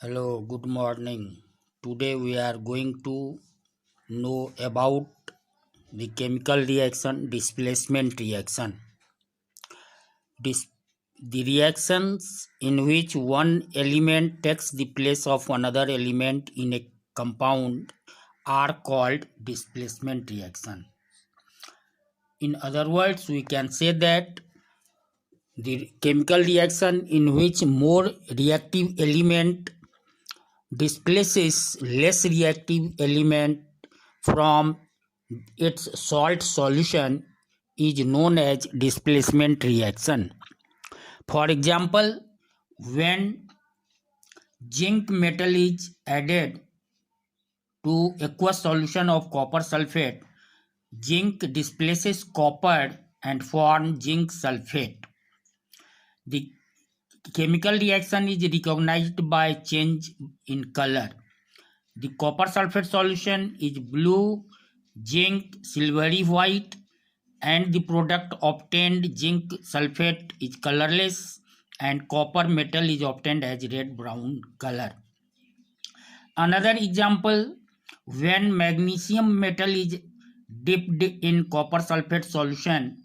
Hello, good morning. Today we are going to know about the chemical reaction displacement reaction. Dis- the reactions in which one element takes the place of another element in a compound are called displacement reaction. In other words, we can say that the chemical reaction in which more reactive element displaces less reactive element from its salt solution is known as displacement reaction. For example, when zinc metal is added to aqueous solution of copper sulfate, zinc displaces copper and forms zinc sulfate. The chemical reaction is recognized by change in color. The copper sulfate solution is blue, zinc silvery white, and the product obtained zinc sulfate is colorless and copper metal is obtained as red brown color. Another example, when magnesium metal is dipped in copper sulfate solution,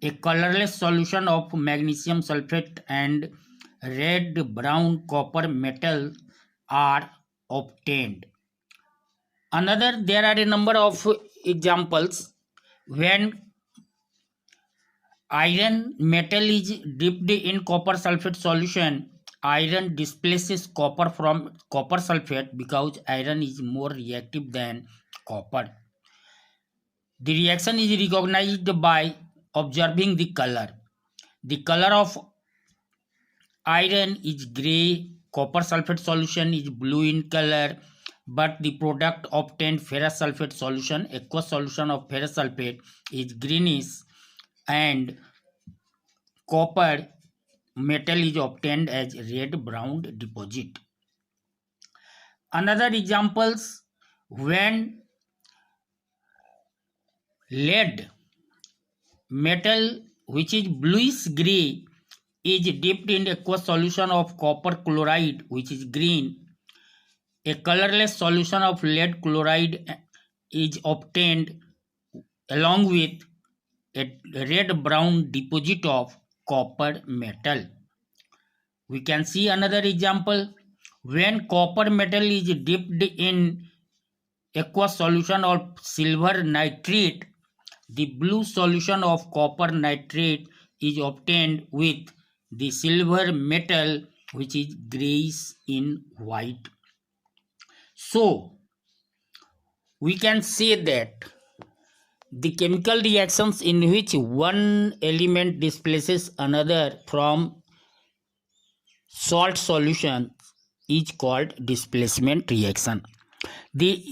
a colorless solution of magnesium sulfate and red brown copper metal are obtained. There are a number of examples when iron metal is dipped in copper sulfate solution. Iron displaces copper from copper sulfate because iron is more reactive than copper. The reaction is recognized by observing the color. The color of iron is gray, copper sulfate solution is blue in color, but the product obtained ferrous sulfate solution, aqueous solution of ferrous sulfate, is greenish and copper metal is obtained as red brown deposit. Another examples, when lead metal which is bluish gray is dipped in aqueous solution of copper chloride which is green, a colorless solution of lead chloride is obtained along with a red brown deposit of copper metal. We can see another example, when copper metal is dipped in aqueous solution of silver nitrate, the blue solution of copper nitrate is obtained with the silver metal which is grayish in white. So we can say that the chemical reactions in which one element displaces another from salt solution is called displacement reaction. The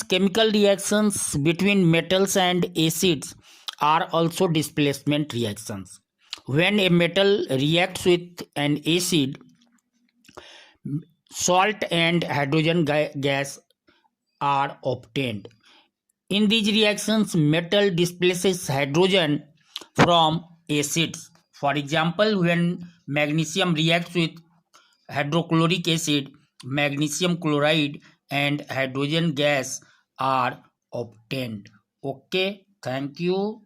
chemical reactions between metals and acids are also displacement reactions. When a metal reacts with an acid, salt and hydrogen gas are obtained. In these reactions, metal displaces hydrogen from acids. For example, when magnesium reacts with hydrochloric acid, magnesium chloride and hydrogen gas are obtained. Okay, thank you.